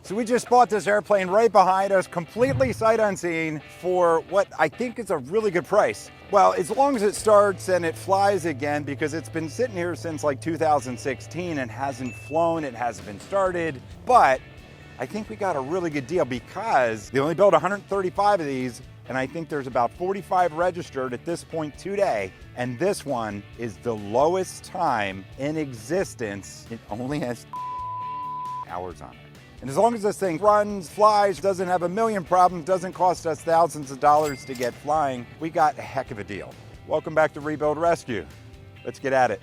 So we just bought this airplane right behind us, completely sight unseen, for what I think is a really good price. Well, as long as it starts and it flies again, because it's been sitting here since like 2016 and hasn't flown, it hasn't been started. But I think we got a really good deal because they only built 135 of these, and I think there's about 45 registered at this point today. And this one is the lowest time in existence. It only has hours on it. And as long as this thing runs, flies, doesn't have a million problems, doesn't cost us thousands of dollars to get flying, we got a heck of a deal. Welcome back to Rebuild Rescue. Let's get at it.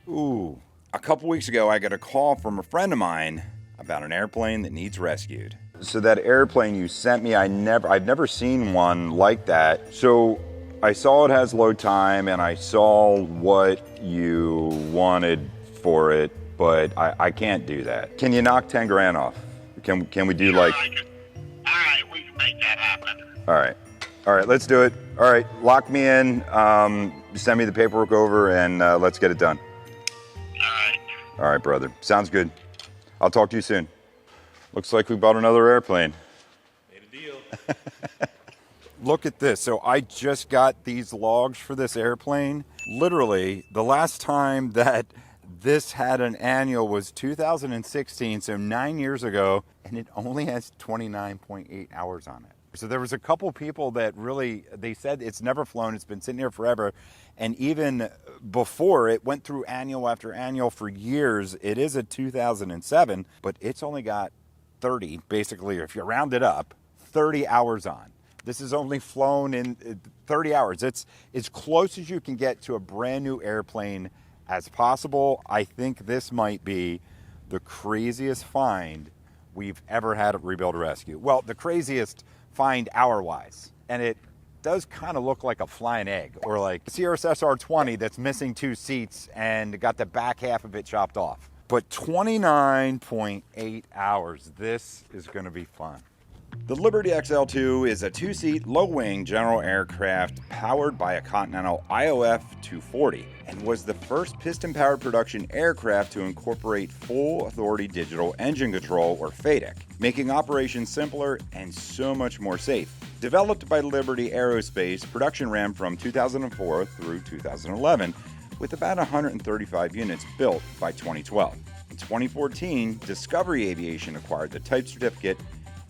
Ooh, a couple weeks ago, I got a call from a friend of mine about an airplane that needs rescued. So that airplane you sent me, I've never seen one like that. So I saw it has load time and I saw what you wanted for it, but I can't do that. Can you knock 10 grand off? Can we do Sure, like... all right, we can make that happen. All right, let's do it. All right, lock me in, send me the paperwork over, and let's get it done. All right, brother. Sounds good. I'll talk to you soon. Looks like we bought another airplane. Made a deal. Look at this. So I just got these logs for this airplane. Literally, the last time that this had an annual was 2016, so 9 years ago, and it only has 29.8 hours on it. So there was a couple people that really, they said it's never flown, it's been sitting here forever, and even before it went through annual after annual for years. It is a 2007, but it's only got 30, basically, if you round it up, 30 hours on. This is only flown in 30 hours. It's as close as you can get to a brand new airplane as possible. I think this might be the craziest find we've ever had at Rebuild Rescue. Well, the craziest find hour-wise. And it does kind of look like a flying egg, or like a CRS SR20 that's missing 2 seats and got the back half of it chopped off. But 29.8 hours, this is gonna be fun. The Liberty XL2 is a 2-seat, low-wing general aircraft powered by a Continental IOF 240 and was the first piston-powered production aircraft to incorporate full authority digital engine control, or FADEC, making operations simpler and so much more safe. Developed by Liberty Aerospace, production ran from 2004 through 2011, with about 135 units built by 2012. In 2014, Discovery Aviation acquired the type certificate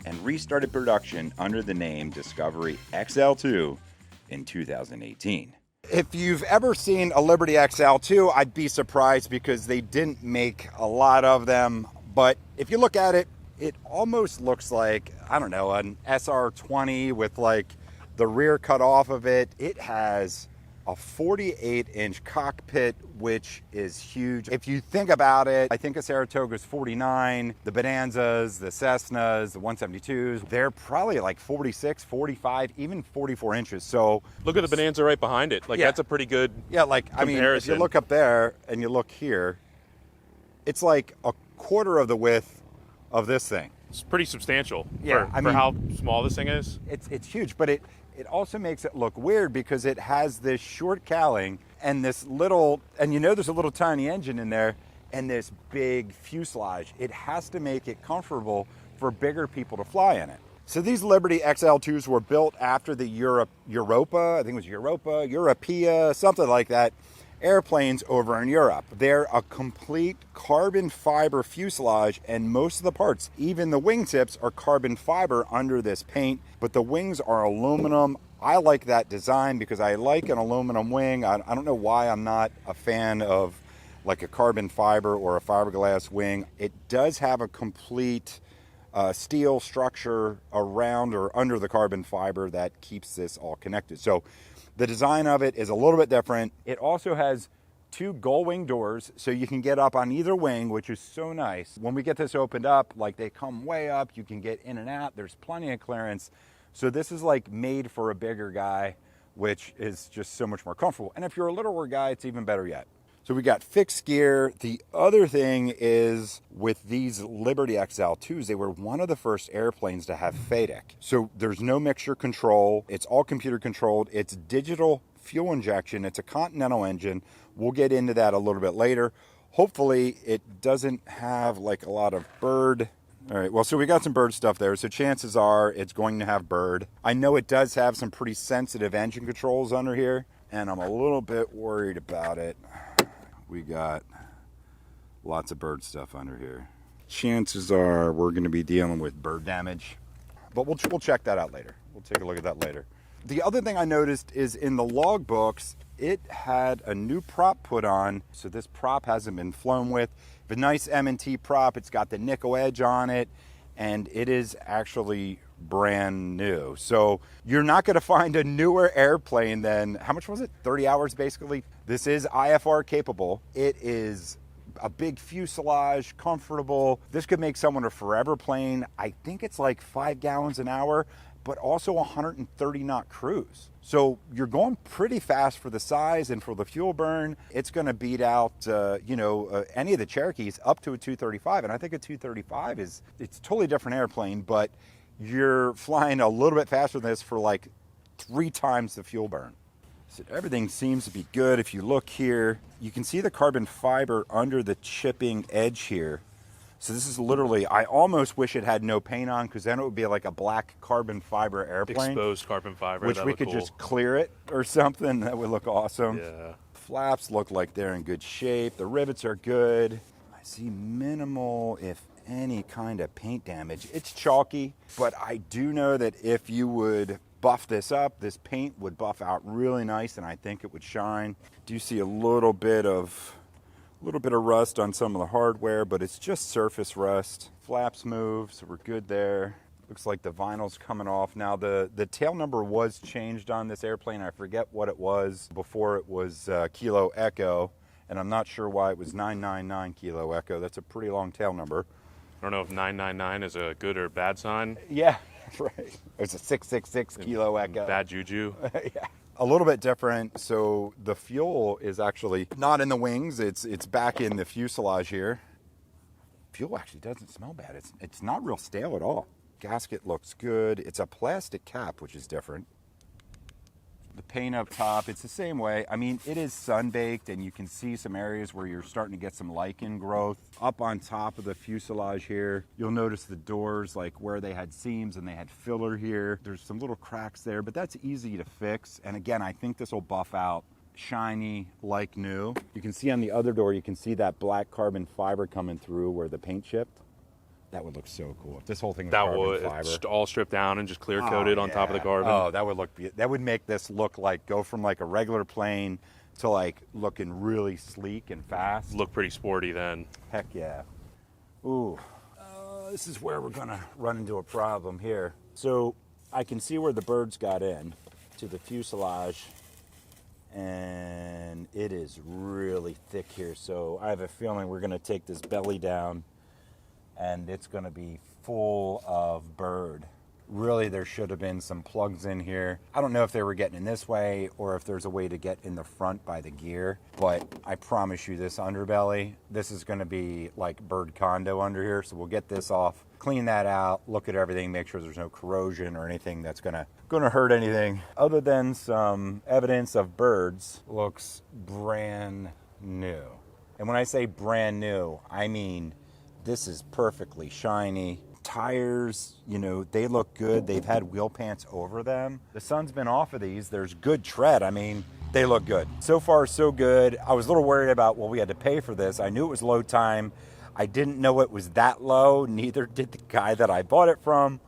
and restarted production under the name Discovery XL2 in 2018. If you've ever seen a Liberty XL2, I'd be surprised because they didn't make a lot of them. But if you look at it, it almost looks like, I don't know, an SR20 with like the rear cut off of it. It has a 48-inch cockpit, which is huge. If you think about it, I think a Saratoga's 49, the Bonanzas, the Cessnas, the 172s, they're probably like 46, 45, even 44 inches. So Look at the Bonanza right behind it. Like, Yeah. that's a pretty good yeah, like, I mean, if you comparison. look up there and you look here, it's like a quarter of the width of this thing. It's pretty substantial Yeah, for how small this thing is. It's huge, but it also makes it look weird because it has this short cowling and this little, and you know there's a little tiny engine in there and this big fuselage. It has to make it comfortable for bigger people to fly in it. So these Liberty XL2s were built after the Europa, I think it was Europea, something like that, airplanes over in Europe. They're a complete carbon fiber fuselage, and most of the parts, even the wingtips, are carbon fiber under this paint, but the wings are aluminum. I like that design because I like an aluminum wing. I don't know why I'm not a fan of like a carbon fiber or a fiberglass wing. It does have a complete steel structure around or under the carbon fiber that keeps this all connected. So the design of it is a little bit different. It also has 2 gull wing doors, so you can get up on either wing, which is so nice. When we get this opened up, like they come way up, you can get in and out. There's plenty of clearance. So this is like made for a bigger guy, which is just so much more comfortable. And if you're a littler guy, it's even better yet. So we got fixed gear. The other thing is with these Liberty XL2s, they were one of the first airplanes to have FADEC. So there's no mixture control. It's all computer controlled. It's digital fuel injection. It's a Continental engine. We'll get into that a little bit later. Hopefully it doesn't have like a lot of bird. All right, well, so we got some bird stuff there, so chances are it's going to have bird. I know it does have some pretty sensitive engine controls under here, and I'm a little bit worried about it. We got lots of bird stuff under here. Chances are we're going to be dealing with bird damage, but we'll check that out later. We'll take a look at that later. The other thing I noticed is in the log books, it had a new prop put on. So this prop hasn't been flown with. The nice M&T prop, it's got the nickel edge on it, and it is actually brand new. So you're not going to find a newer airplane than, how much was it? 30 hours basically. This is IFR capable. It is a big fuselage, comfortable. This could make someone a forever plane. I think it's like 5 gallons an hour, but also 130 knot cruise. So you're going pretty fast for the size and for the fuel burn. It's going to beat out, any of the Cherokees up to a 235. And I think a 235 it's a totally different airplane, but you're flying a little bit faster than this for like 3 times the fuel burn. So everything seems to be good. If you look here, you can see the carbon fiber under the chipping edge here. So this is literally, I almost wish it had no paint on, because then it would be like a black carbon fiber airplane. Exposed carbon fiber. Which we could just clear it or something. That would look awesome. Yeah. Flaps look like they're in good shape. The rivets are good. I see minimal, if any, kind of paint damage. It's chalky, but I do know that if you would buff this up, this paint would buff out really nice, and I think it would shine. Do you see a little bit of rust on some of the hardware, but it's just surface rust. Flaps move, so we're good there. Looks like the vinyl's coming off. Now the tail number was changed on this airplane. I forget what it was. Before it was Kilo Echo, and I'm not sure why it was 999 Kilo Echo. That's a pretty long tail number. I don't know if 999 is a good or bad sign. Yeah, right. It's a 666 Kilo Echo. Bad juju. Yeah. A little bit different. So the fuel is actually not in the wings. It's back in the fuselage here. Fuel actually doesn't smell bad. It's not real stale at all. Gasket looks good. It's a plastic cap, which is different. The paint up top, it's the same way. I mean, it is sun-baked, and you can see some areas where you're starting to get some lichen growth. Up on top of the fuselage here, you'll notice the doors, like where they had seams and they had filler here. There's some little cracks there, but that's easy to fix. And again, I think this will buff out shiny like new. You can see on the other door, you can see that black carbon fiber coming through where the paint chipped. That would look so cool if this whole thing was carbon fiber. All stripped down and just clear coated on top of the carbon. Oh, that would make this look like, go from like a regular plane to like looking really sleek and fast. Look pretty sporty then. Heck yeah. Ooh, this is where we're gonna run into a problem here. So I can see where the birds got in to the fuselage, and it is really thick here. So I have a feeling we're gonna take this belly down, and it's going to be full of bird. Really, there should have been some plugs in here. I don't know if they were getting in this way or if there's a way to get in the front by the gear, but I promise you this underbelly, this is going to be like bird condo under here. So we'll get this off, clean that out, look at everything, make sure there's no corrosion or anything that's going to hurt anything. Other than some evidence of birds, looks brand new. And when I say brand new, I mean this is perfectly shiny. Tires, they look good. They've had wheel pants over them. The sun's been off of these. There's good tread. I mean, they look good. So far, so good. I was a little worried about, we had to pay for this. I knew it was low time. I didn't know it was that low. Neither did the guy that I bought it from.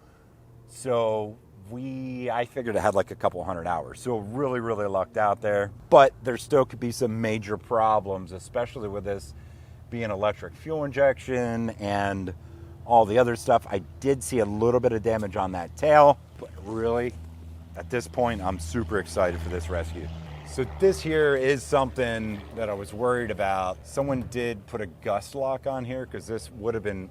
So I figured it had like a couple 100 hours. So really, really lucked out there. But there still could be some major problems, especially with this being electric fuel injection and all the other stuff. I did see a little bit of damage on that tail, but really, at this point, I'm super excited for this rescue. So this here is something that I was worried about. Someone did put a gust lock on here because this would have been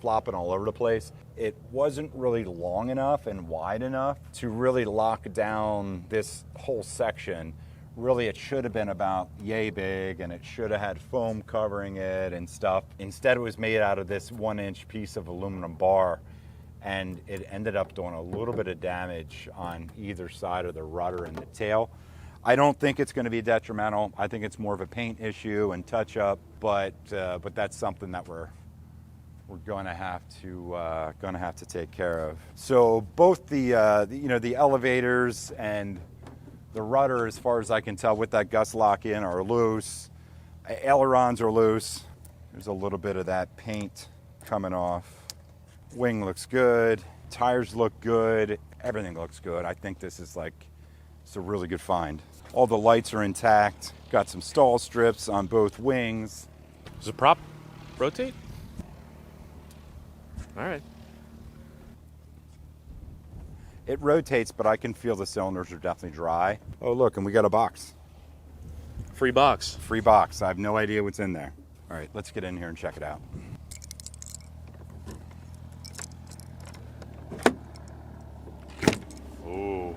flopping all over the place. It wasn't really long enough and wide enough to really lock down this whole section. Really, it should have been about yay big, and it should have had foam covering it and stuff. Instead, it was made out of this 1-inch piece of aluminum bar, and it ended up doing a little bit of damage on either side of the rudder and the tail. I don't think it's going to be detrimental. I think it's more of a paint issue and touch up, but that's something that we're going to have to take care of. So both the elevators and the rudder, as far as I can tell, with that gust lock in, are loose. Ailerons are loose. There's a little bit of that paint coming off. Wing looks good. Tires look good. Everything looks good. I think this is it's a really good find. All the lights are intact. Got some stall strips on both wings. Does the prop rotate? All right. It rotates, but I can feel the cylinders are definitely dry. Oh, look, and we got a box. Free box. Free box. I have no idea what's in there. All right, let's get in here and check it out. Ooh.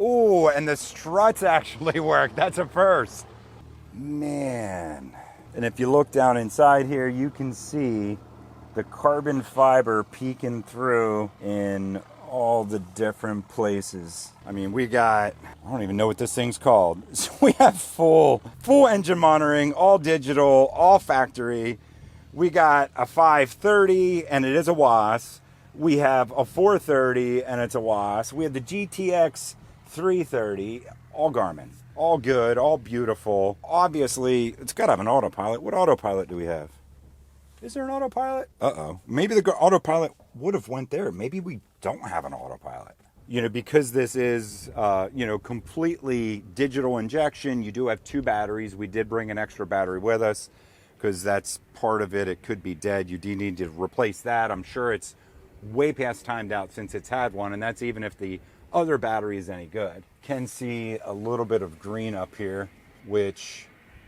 Ooh, and the struts actually work. That's a first. Man. And if you look down inside here, you can see the carbon fiber peeking through in all the different places. I mean, we got, I don't even know what this thing's called. So we have full engine monitoring, all digital, all factory. We got a 530 and it is a WAS. We have a 430 and it's a WAS. We have the GTX 330, all Garmin. All good, all beautiful. Obviously, it's got to have an autopilot. What autopilot do we have? Is there an autopilot? Uh-oh. Maybe the autopilot would have went there. Maybe we don't have an autopilot. Because this is, completely digital injection, you do have 2 batteries. We did bring an extra battery with us because that's part of it. It could be dead. You do need to replace that. I'm sure it's way past timed out since it's had one, and that's even if the other battery is any good. Can see a little bit of green up here, which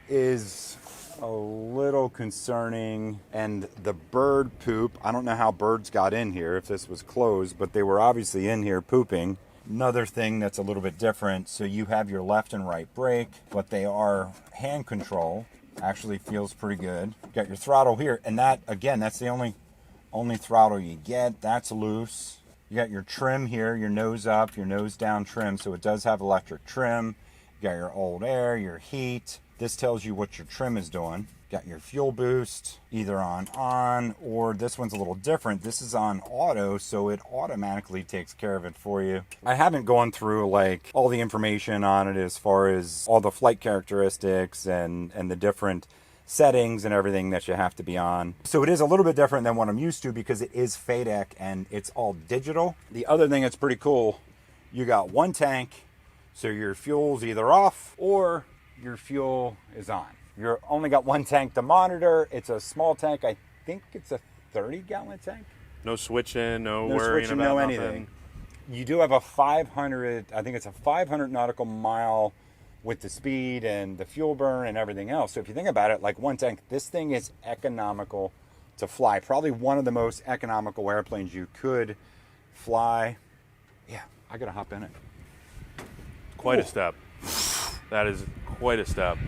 is a little concerning. And the bird poop, I don't know how birds got in here if this was closed, but they were obviously in here pooping. Another thing that's a little bit different, so you have your left and right brake, but they are hand control. Actually feels pretty good. Got your throttle here, and that, again, that's the only throttle you get. That's loose. You got your trim here, your nose up, your nose down trim, so it does have electric trim. You got your old air, your heat. This tells you what your trim is doing. Got your fuel boost, either on, or this one's a little different. This is on auto, so it automatically takes care of it for you. I haven't gone through all the information on it as far as all the flight characteristics and the different settings and everything that you have to be on. So it is a little bit different than what I'm used to because it is FADEC and it's all digital. The other thing that's pretty cool, you got one tank, so your fuel's either off or your fuel is on. You're only got one tank to monitor. It's a small tank. I think it's a 30-gallon tank. No switching, no No worrying switching, about no nothing. anything. You do have a 500, I think it's a 500 nautical mile with the speed and the fuel burn and everything else. So if you think about it, like one tank, this thing is economical to fly. Probably one of the most economical airplanes you could fly. Yeah, I gotta hop in it. Quite Ooh. a step. That is quite a step.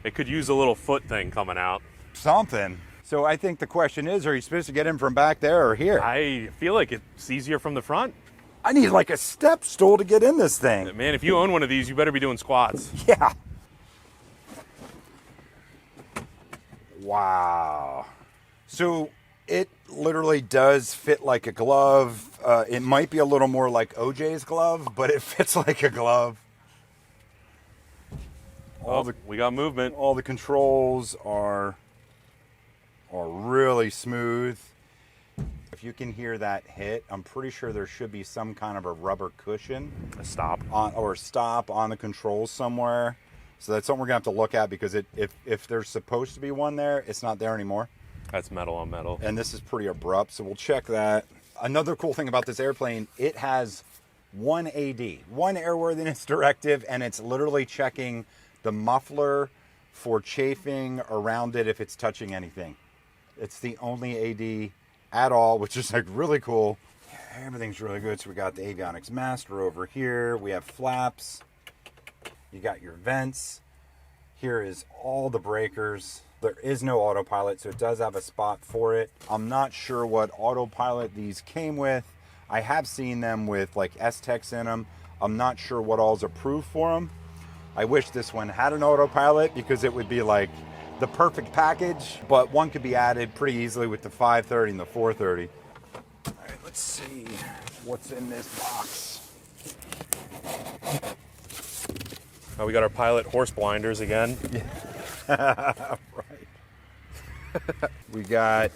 It could use a little foot thing coming out. Something. So I think the question is, are you supposed to get in from back there or here? I feel like it's easier from the front. I need like a step stool to get in this thing. Man, if you own one of these, you better be doing squats. Yeah. Wow. So it literally does fit like a glove. It might be a little more like OJ's glove, but it fits like a glove. We got movement. All the controls are really smooth. If you can hear that hit, I'm pretty sure there should be some kind of a rubber cushion. A stop. Stop on the controls somewhere. So that's something we're going to have to look at because if there's supposed to be one there, it's not there anymore. That's metal on metal. And this is pretty abrupt, so we'll check that. Another cool thing about this airplane, it has one AD, one airworthiness directive, and it's literally checking the muffler for chafing around it if it's touching anything. It's the only AD at all, which is like really cool. Everything's really good. So we got the Avionics master over here. We have flaps. You got your vents. Here is all the breakers. There is no autopilot, so it does have a spot for it. I'm not sure what autopilot these came with. I have seen them with like S-Techs in them. I'm not sure what all's approved for them. I wish this one had an autopilot because it would be like the perfect package, but one could be added pretty easily with the 530 and the 430. All right, let's see what's in this box. We got our pilot horse blinders again. Right. We got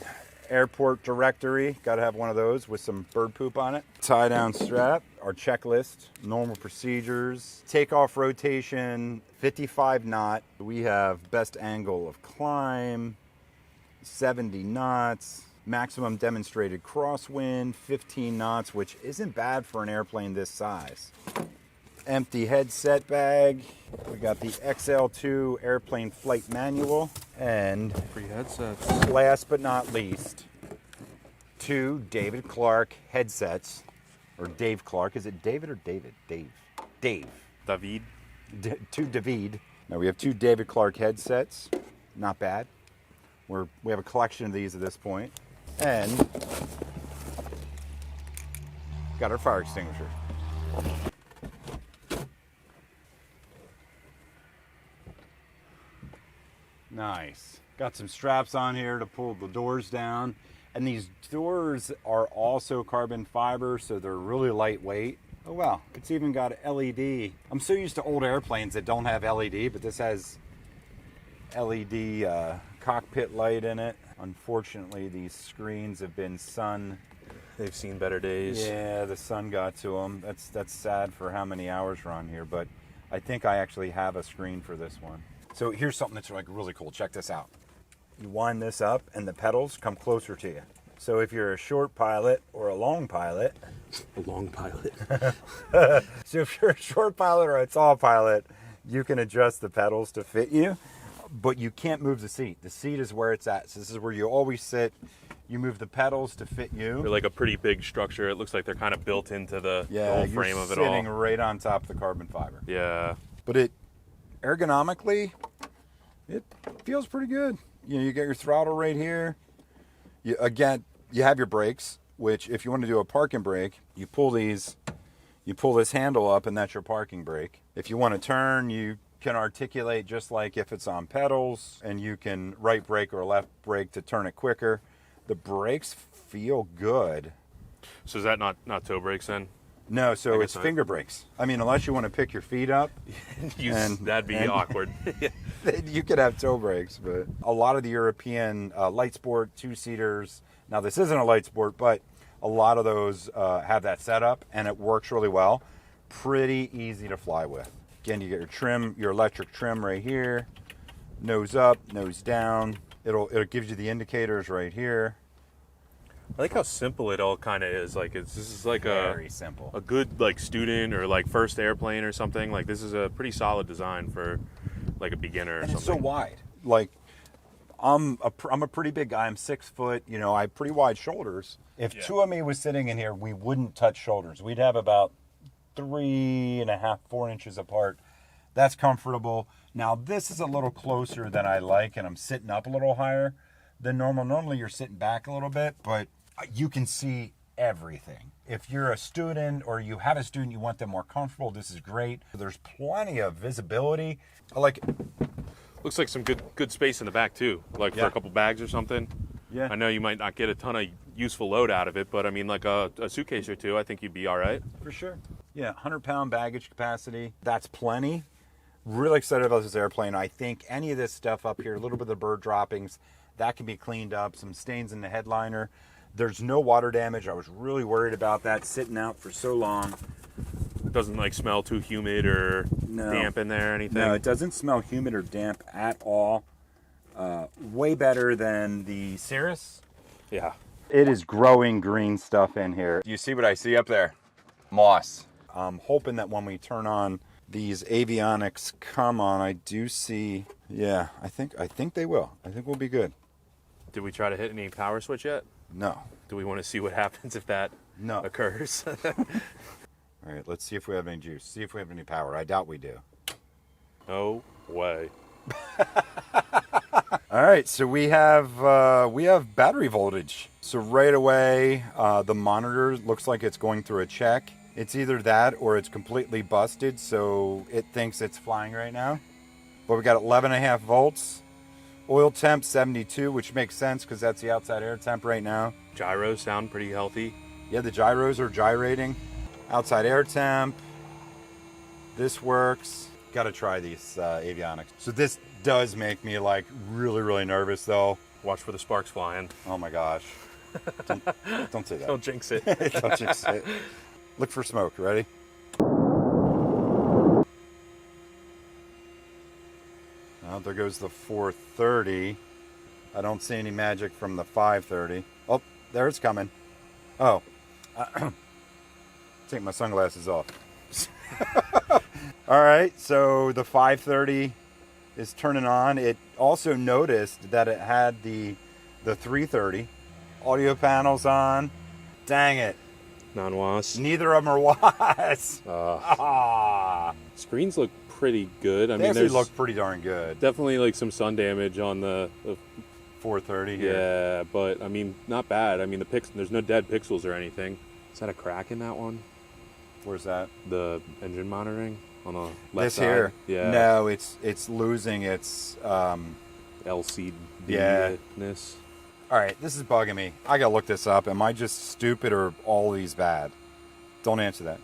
airport directory. Got to have one of those with some bird poop on it. Tie down strap. Our checklist. Normal procedures. Takeoff rotation. 55 knot. We have best angle of climb. 70 knots. Maximum demonstrated crosswind. 15 knots, which isn't bad for an airplane this size. Empty headset bag. We got the XL2 airplane flight manual. And Free headsets. last but not least, 2 David Clark headsets. Or Dave Clark. Is it David or David? Dave. David. 2 David. Now we have 2 David Clark headsets. Not bad. We have a collection of these at this point. And got our fire extinguisher. Nice. Got some straps on here to pull the doors down. And these doors are also carbon fiber, so they're really lightweight. Oh wow, it's even got LED. I'm so used to old airplanes that don't have LED, but this has LED cockpit light in it. Unfortunately, these screens have been They've seen better days. Yeah, the sun got to them. That's sad for how many hours we're on here, but I think I actually have a screen for this one. So here's something that's like really cool. Check this out. You wind this up and the pedals come closer to you. So if you're a short pilot or a long pilot. A long pilot. So if you're a short pilot or a tall pilot, you can adjust the pedals to fit you, but you can't move the seat. The seat is where it's at. So this is where you always sit. You move the pedals to fit you. They're like a pretty big structure. It looks like they're kind of built into the whole frame of it all. You're sitting right on top of the carbon fiber. Yeah. But it ergonomically, it feels pretty good. You know, you get your throttle right here. You have your brakes, which if you want to do a parking brake, you pull this handle up and that's your parking brake. If you want to turn, you can articulate just like if it's on pedals, and you can right brake or left brake to turn it quicker. The brakes feel good. So is that not toe brakes then? No, so it's finger brakes. I mean, unless you want to pick your feet up. That'd be awkward. You could have toe brakes, but a lot of the European light sport 2-seaters, now this isn't a light sport, but a lot of those have that setup, and it works really well. Pretty easy to fly with. Again, you get your trim, your electric trim right here. Nose up, nose down. It gives you the indicators right here. I like how simple it all kind of is. Like this is like very simple. A good like student or like first airplane or something. Like this is a pretty solid design for like a beginner or And something. it's so wide. Like I'm a pretty big guy. I'm 6 foot. You know, I have pretty wide shoulders. If two of me was sitting in here, we wouldn't touch shoulders. We'd have about 3.5, 4 inches apart. That's comfortable. Now this is a little closer than I like, and I'm sitting up a little higher than normal. Normally you're sitting back a little bit, but you can see everything. If you're a student or you have a student, you want them more comfortable, this is great. There's plenty of visibility. I like it. Looks like some good space in the back too, like for a couple bags or something. Yeah. I know you might not get a ton of useful load out of it, but I mean like a suitcase or two, I think you'd be all right. For sure. Yeah, 100-pound baggage capacity. That's plenty. Really excited about this airplane. I think any of this stuff up here, a little bit of the bird droppings, that can be cleaned up. Some stains in the headliner. There's no water damage. I was really worried about that sitting out for so long. It doesn't like smell too humid or damp in there or anything. No, it doesn't smell humid or damp at all. Way better than the Cirrus. Yeah. It is growing green stuff in here. You see what I see up there? Moss. I'm hoping that when we turn on these avionics come on, I do see, yeah, I think they will. I think we'll be good. Did we try to hit any power switch yet? No. Do we want to see what happens if that occurs? All right, let's see if we have any juice. See if we have any power. I doubt we do. No way. All right, so we have battery voltage. So right away, the monitor looks like it's going through a check. It's either that or it's completely busted, so it thinks it's flying right now. But we got 11.5 volts. Oil temp 72, which makes sense because that's the outside air temp right now. Gyros sound pretty healthy. Yeah, the gyros are gyrating. Outside air temp. This works. Got to try these avionics. So this does make me like really, really nervous though. Watch for the sparks flying. Oh my gosh. Don't say that. Don't jinx it. Don't jinx it. Look for smoke. Ready? Oh, there goes the 430. I don't see any magic from the 530. Oh, there it's coming. Oh. Take my sunglasses off. All right, so the 530 is turning on. It also noticed that it had the 330. Audio panels on. Dang it. Non-WAS. Neither of them are WAS. Screens look pretty good. I They mean, actually there's look pretty darn good. definitely like some sun damage on the 430 here. yeah, but I mean, not bad. I mean, there's no dead pixels or anything. Is that a crack in that one? Where's that? The engine monitoring on the left This side. here? Yeah. No, it's losing its. LCD-ness. All right, this is bugging me. I gotta look this up. Am I just stupid or are all these bad? Don't answer that.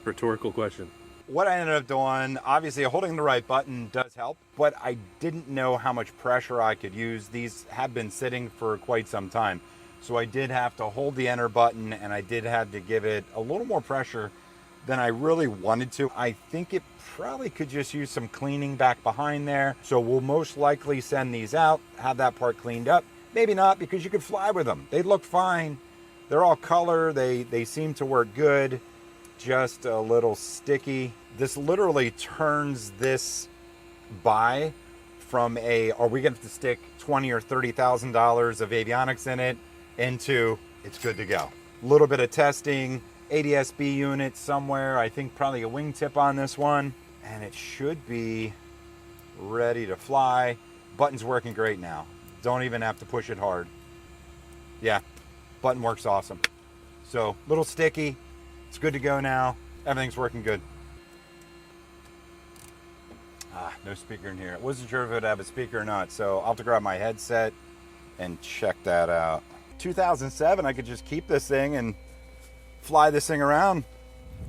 Rhetorical question. What I ended up doing, obviously holding the right button does help, but I didn't know how much pressure I could use. These have been sitting for quite some time. So I did have to hold the enter button and I did have to give it a little more pressure than I really wanted to. I think it probably could just use some cleaning back behind there. So we'll most likely send these out, have that part cleaned up. Maybe not, because you could fly with them. They look fine. They're all color. They seem to work good. Just a little sticky. This literally turns this buy from are we going to have to stick $20,000 or $30,000 of avionics in it into it's good to go. A little bit of testing, ADS-B unit somewhere. I think probably a wingtip on this one, and it should be ready to fly. Button's working great now. Don't even have to push it hard. Yeah, button works awesome. So, little sticky. It's good to go now. Everything's working good. No speaker in here. I wasn't sure if it would have a speaker or not, so I'll have to grab my headset and check that out. 2007, I could just keep this thing and fly this thing around.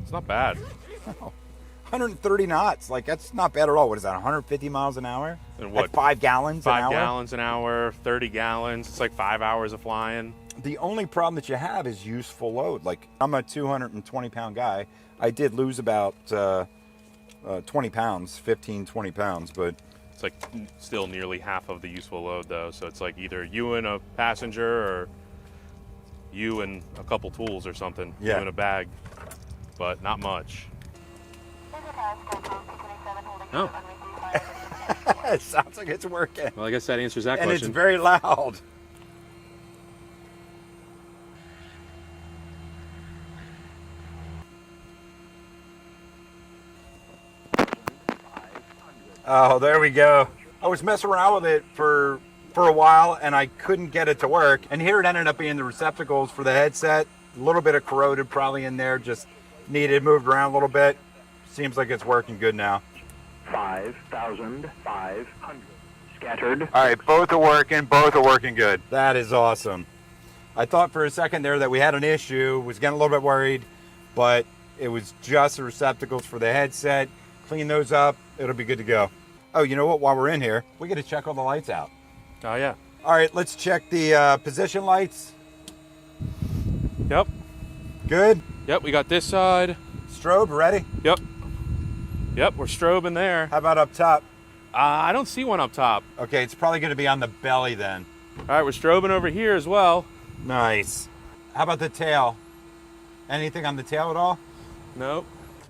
It's not bad. 130 knots. Like, that's not bad at all. What is that, 150 miles an hour? And what? At 5 gallons an hour? 5 gallons an hour, 30 gallons. It's like 5 hours of flying. The only problem that you have is useful load. Like, I'm a 220-pound guy. I did lose about 20 pounds, 15, 20 pounds, but... It's like still nearly half of the useful load, though. So it's like either you and a passenger or you and a couple tools or something. Yeah. You and a bag, but not much. Oh. It sounds like it's working. Well, I guess that answers that And question. it's very loud. Oh, there we go. I was messing around with it for a while and I couldn't get it to work. And here it ended up being the receptacles for the headset. A little bit of corroded probably in there, just needed moved around a little bit. Seems like it's working good now. 5,500 scattered. All right, both are working good. That is awesome. I thought for a second there that we had an issue, was getting a little bit worried, but it was just the receptacles for the headset. Clean those up, it'll be good to go. Oh, you know what, while we're in here, we gotta check all the lights out. Oh, yeah. All right, let's check the position lights. Yep. Good. Yep, we got this side. Strobe, ready? Yep. Yep, we're strobing there. How about up top? I don't see one up top. Okay, it's probably gonna be on the belly then. All right, we're strobing over here as well. Nice. How about the tail? Anything on the tail at all? Nope.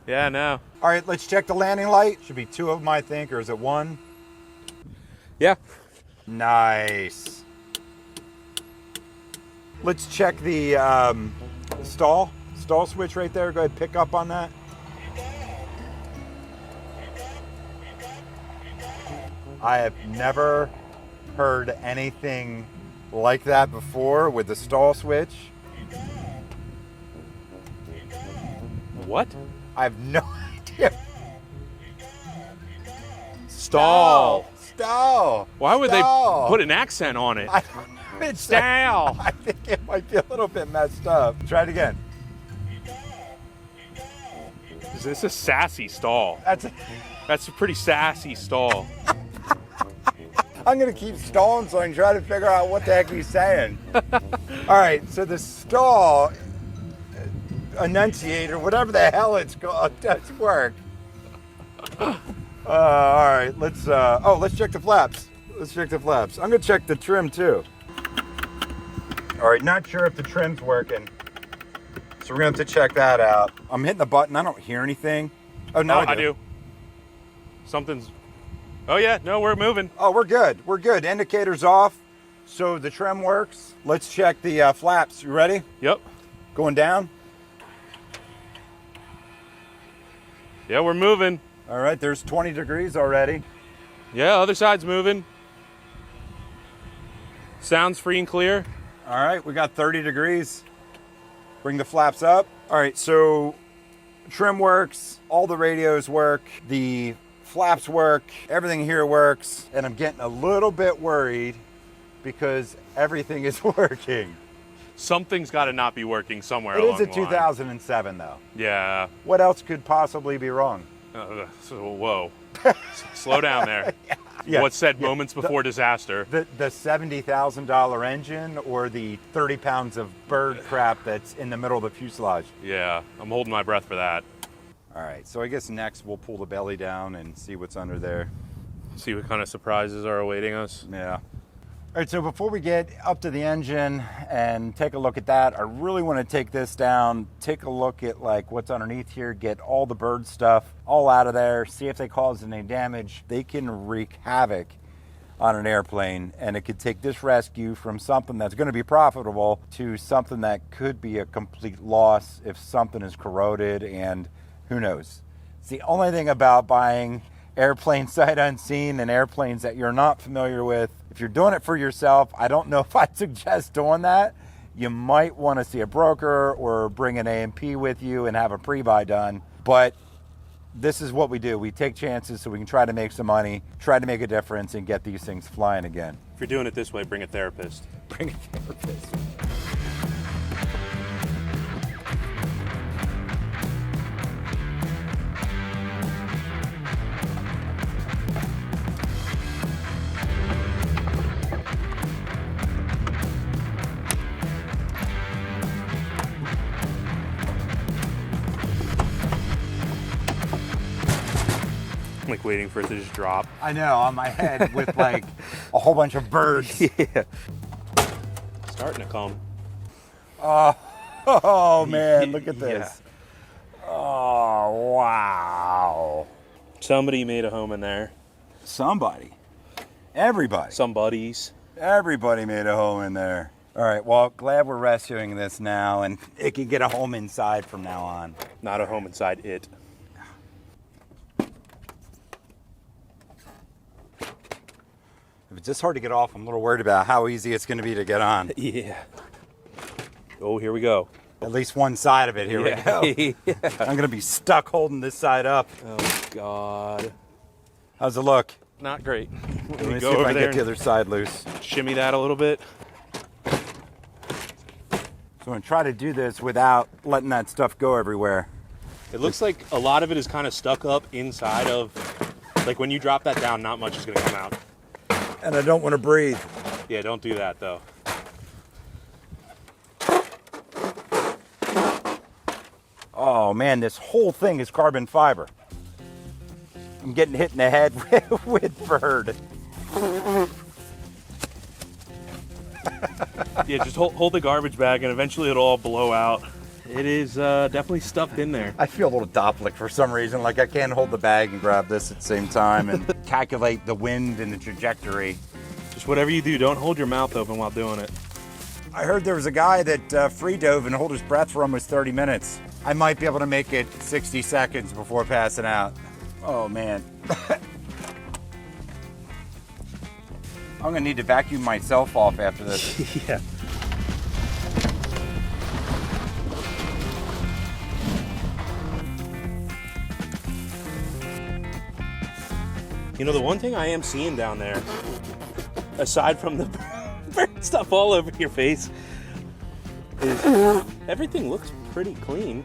Yeah, no. All right, let's check the landing light. Should be 2 of them, I think, or is it 1? Yeah. Nice. Let's check the stall switch right there. Go ahead, pick up on that. I have never heard anything like that before with the stall switch. What? I have no idea. Stall. Stall. Why would Stall. they put an accent on it? It's Stall. I think it might be a little bit messed up. Try it again. Is this a sassy stall? That's a pretty sassy stall. I'm gonna keep stalling so I can try to figure out what the heck he's saying. All right, so the stall enunciator, whatever the hell it's called, does work. All right, let's check the flaps. Let's check the flaps. I'm gonna check the trim too. All right, not sure if the trim's working, so we're gonna have to check that out. I'm hitting the button. I don't hear anything. Oh, no, I do. Something's. Oh yeah, no, we're moving. Oh, we're good. We're good. Indicator's off, so the trim works. Let's check the flaps. You ready? Yep. Going down. Yeah, we're moving. All right, there's 20 degrees already. Yeah, other side's moving. Sounds free and clear. All right, we got 30 degrees. Bring the flaps up. All right, so trim works, all the radios work, the flaps work, everything here works, and I'm getting a little bit worried because everything is working. Something's got to not be working somewhere It along is a the line. 2007 though. Yeah. What else could possibly be wrong? Whoa. Slow down there. Yeah, What said moments before disaster? The $70,000 engine or the 30 pounds of bird crap that's in the middle of the fuselage? Yeah, I'm holding my breath for that. All right, so I guess next we'll pull the belly down and see what's under there. See what kind of surprises are awaiting us. Yeah. All right, so before we get up to the engine and take a look at that, I really want to take this down, take a look at like what's underneath here, get all the bird stuff all out of there, see if they cause any damage. They can wreak havoc on an airplane, and it could take this rescue from something that's going to be profitable to something that could be a complete loss if something is corroded, and who knows. It's the only thing about buying airplane sight unseen and airplanes that you're not familiar with. If you're doing it for yourself, I don't know if I'd suggest doing that. You might want to see a broker or bring an A&P with you and have a pre-buy done. But this is what we do. We take chances so we can try to make some money, try to make a difference, and get these things flying again. If you're doing it this way, bring a therapist. Bring a therapist. I'm like waiting for it to just drop. I know, on my head with like a whole bunch of birds. Yeah. Starting to come. Oh man, look at Yeah. this. Oh, wow. Somebody made a home in there. Somebody. Everybody. Some buddies. Everybody made a home in there. All right, well, glad we're rescuing this now, and it can get a home inside from now on. Not a home inside it. If it's this hard to get off, I'm a little worried about how easy it's going to be to get on. Yeah. Oh, here we go. At least one side of it, here we go. Yeah. I'm going to be stuck holding this side up. Oh, God. How's it look? Not great. Let Let me me see go if I over can there get the and other side loose. shimmy that a little bit. So I'm going to try to do this without letting that stuff go everywhere. It looks like a lot of it is kind of stuck up inside of, like when you drop that down, not much is going to come out. And I don't want to breathe. Yeah, don't do that though. Oh man, this whole thing is carbon fiber. I'm getting hit in the head with bird. Yeah, just hold the garbage bag and eventually it'll all blow out. It is definitely stuffed in there. I feel a little Doppler for some reason, like I can't hold the bag and grab this at the same time and calculate the wind and the trajectory. Just whatever you do, don't hold your mouth open while doing it. I heard there was a guy that free dove and hold his breath for almost 30 minutes. I might be able to make it 60 seconds before passing out. Oh man. I'm gonna need to vacuum myself off after this. Yeah. You know, the one thing I am seeing down there, aside from the bird stuff all over your face, is everything looks pretty clean.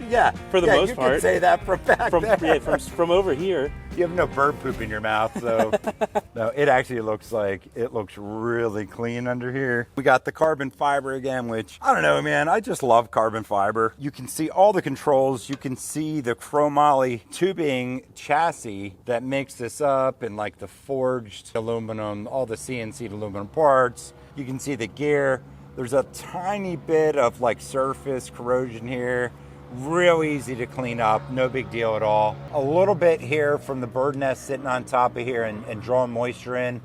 Yeah, For the most you part. can say that from back there. From over here. You have no bird poop in your mouth, so no, it actually looks really clean under here. We got the carbon fiber again, which, I don't know, man, I just love carbon fiber. You can see all the controls. You can see the chromoly tubing chassis that makes this up, and like the forged aluminum, all the CNC aluminum parts. You can see the gear. There's a tiny bit of like surface corrosion here. Real easy to clean up, no big deal at all. A little bit here from the bird nest sitting on top of here and drawing moisture in.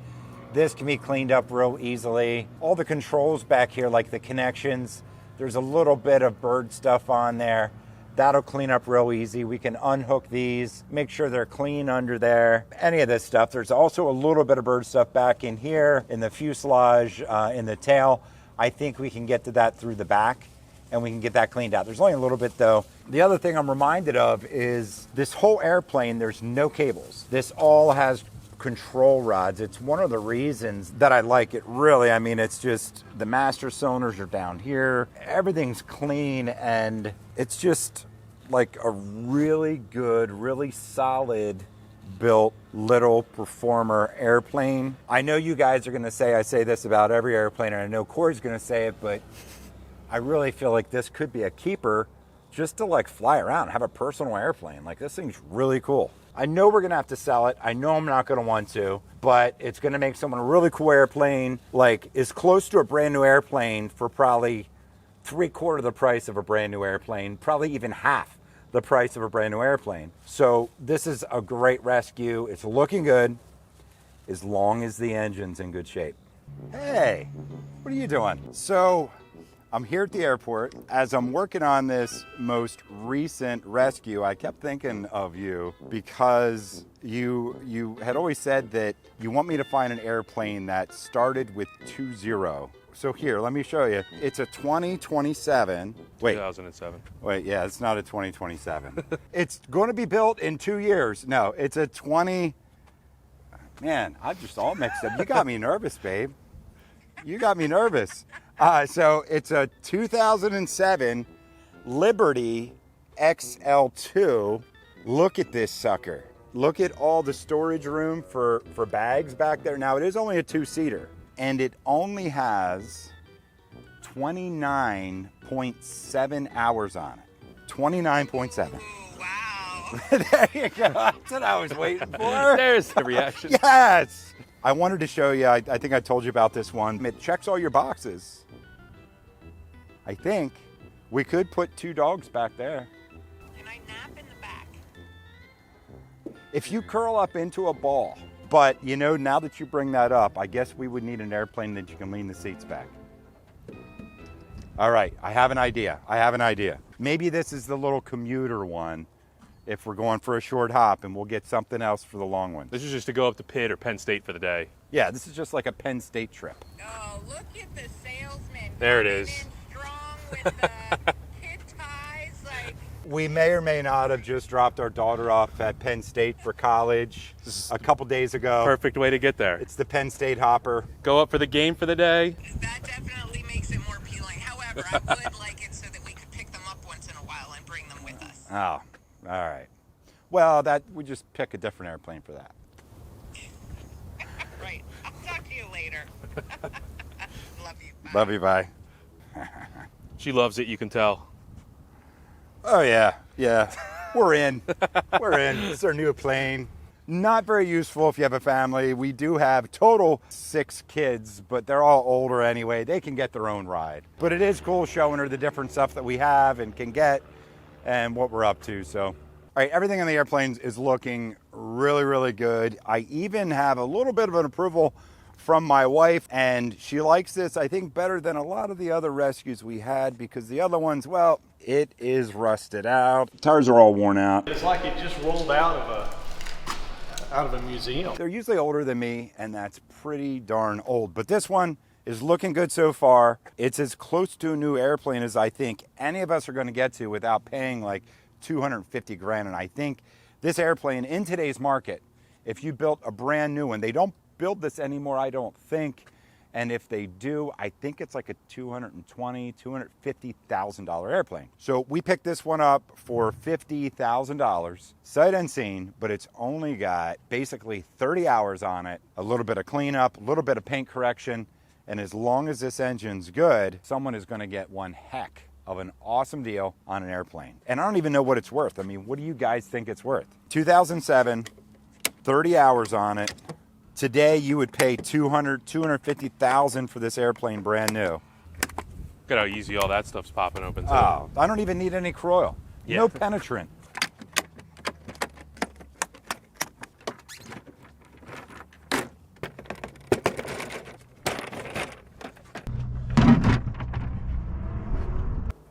This can be cleaned up real easily. All the controls back here, like the connections, there's a little bit of bird stuff on there. That'll clean up real easy. We can unhook these, make sure they're clean under there. Any of this stuff. There's also a little bit of bird stuff back in here, in the fuselage, in the tail. I think we can get to that through the back, and we can get that cleaned out. There's only a little bit though. The other thing I'm reminded of is this whole airplane, there's no cables. This all has control rods. It's one of the reasons that I like it, really. I mean, it's just the master cylinders are down here. Everything's clean, and it's just like a really good, really solid built little performer airplane. I know you guys are gonna say I say this about every airplane, and I know Corey's gonna say it, but I really feel like this could be a keeper just to like fly around, have a personal airplane. Like, this thing's really cool. I know we're gonna have to sell it. I know I'm not gonna want to, but it's gonna make someone a really cool airplane, like is close to a brand new airplane for probably 3/4 the price of a brand new airplane, probably even half the price of a brand new airplane. So this is a great rescue. It's looking good as long as the engine's in good shape. Hey, what are you doing? So I'm here at the airport. As I'm working on this most recent rescue, I kept thinking of you because you had always said that you want me to find an airplane that started with 20. So here, let me show you. It's a 2027. Wait. 2007. Wait, yeah, it's not a 2027. It's going to be built in 2 years. No, it's a 20. Man, I'm just all mixed up. You got me nervous, babe. You got me nervous. So it's a 2007 Liberty XL2. Look at this sucker. Look at all the storage room for bags back there. Now, it is only a 2-seater, and it only has 29.7 hours on it. 29.7. Wow. There you go. That's what I was waiting for. There's the reaction. Yes. I wanted to show you, I think I told you about this one. It checks all your boxes. I think we could put 2 dogs back there. Can I nap in the back? If you curl up into a ball. But, you know, now that you bring that up, I guess we would need an airplane that you can lean the seats back. All right, I have an idea. Maybe this is the little commuter one if we're going for a short hop, and we'll get something else for the long one. This is just to go up to Pitt or Penn State for the day. Yeah, this is just like a Penn State trip. Oh, look at the salesman. There it coming is. in strong with the kid ties, like. We may or may not have just dropped our daughter off at Penn State for college a couple days ago. Perfect way to get there. It's the Penn State hopper. Go up for the game for the day. That definitely makes it more appealing. However, I would like it so that we could pick them up once in a while and bring them with us. Oh, all right. Well, we just pick a different airplane for that. Right. I'll talk to you later. Love you. Bye. Love you, bye. She loves it, you can tell. Oh, yeah. We're in. It's our new plane. Not very useful if you have a family. We do have total 6 kids, but they're all older anyway. They can get their own ride. But it is cool showing her the different stuff that we have and can get and what we're up to. So, all right, everything on the airplanes is looking really, really good. I even have a little bit of an approval from my wife, and she likes this, I think, better than a lot of the other rescues we had, because the other ones, well, it is rusted out. Tires are all worn out. It's like it just rolled out of a museum. They're usually older than me, and that's pretty darn old. But this one is looking good so far. It's as close to a new airplane as I think any of us are going to get to without paying like $250 grand. And I think this airplane in today's market if you built a brand new one, they don't build this anymore, I don't think. And if they do, I think it's like a $220,000, $250,000 airplane. So we picked this one up for $50,000, sight unseen, but it's only got basically 30 hours on it, a little bit of cleanup, a little bit of paint correction, and as long as this engine's good, someone is gonna get one heck of an awesome deal on an airplane. And I don't even know what it's worth. I mean, what do you guys think it's worth? 2007, 30 hours on it. Today, you would pay $250,000 for this airplane brand new. Look at how easy all that stuff's popping open too. Oh, I don't even need any croil. Yeah. No penetrant.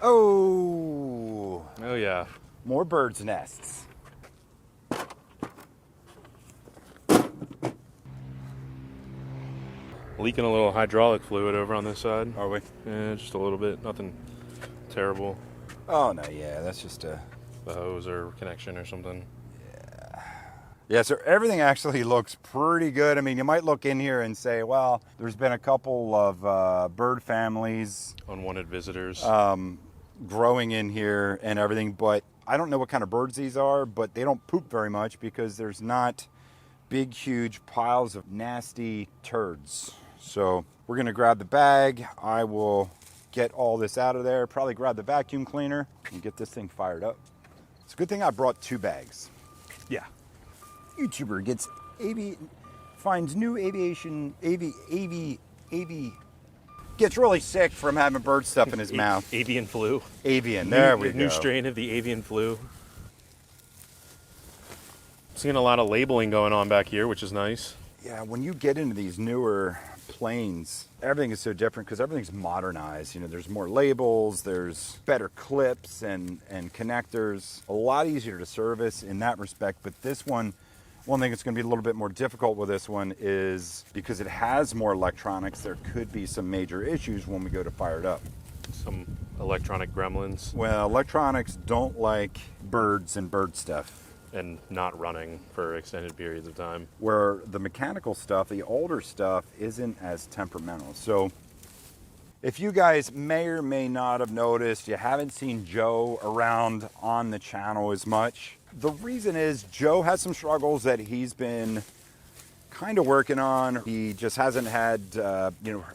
Oh. Oh yeah. More birds' nests. Leaking a little hydraulic fluid over on this side. Are we? Yeah, just a little bit. Nothing terrible. Oh, no, yeah, that's just a... The hose or connection or something. Yeah, so everything actually looks pretty good. I mean, you might look in here and say, well, there's been a couple of bird families Unwanted visitors. growing in here and everything, but I don't know what kind of birds these are, but they don't poop very much because there's not big, huge piles of nasty turds. So we're gonna grab the bag. I will get all this out of there, probably grab the vacuum cleaner and get this thing fired up. It's a good thing I brought 2 bags. yeah. YouTuber finds new aviation, gets really sick from having bird stuff in his mouth. Avian flu. Avian, there we go. New strain of the avian flu. Seeing a lot of labeling going on back here, which is nice. Yeah, when you get into these newer planes, everything is so different because everything's modernized. You know, there's more labels, there's better clips and connectors. A lot easier to service in that respect. But this one thing that's going to be a little bit more difficult with this one is because it has more electronics, there could be some major issues when we go to fire it up. Some electronic gremlins. Well, electronics don't like birds and bird stuff. And not running for extended periods of time. Where the mechanical stuff, the older stuff, isn't as temperamental. So if you guys may or may not have noticed, you haven't seen Joe around on the channel as much. The reason is Joe has some struggles that he's been kind of working on. He just hasn't had,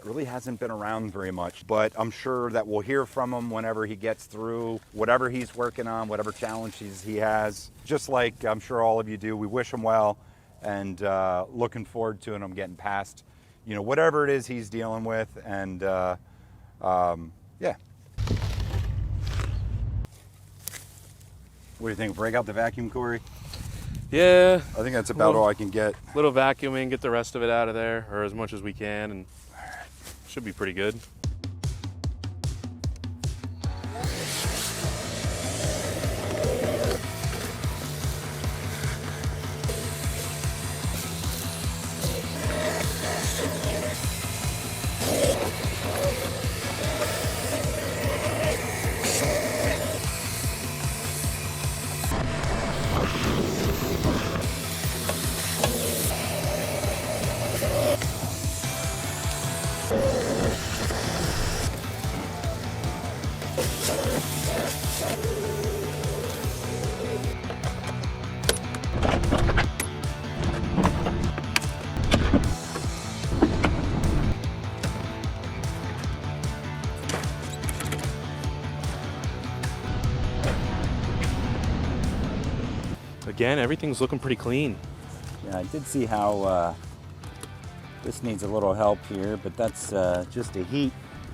really hasn't been around very much. But I'm sure that we'll hear from him whenever he gets through whatever he's working on, whatever challenges he has. Just like I'm sure all of you do, we wish him well and looking forward to him getting past, whatever it is he's dealing with. And yeah. What do you think? Break out the vacuum, Corey? Yeah. I think that's about all I can get. Little vacuuming, get the rest of it out of there, or as much as we can, and should be pretty good. Again, everything's looking pretty clean. Yeah, I did see how this needs a little help here, but that's just a heat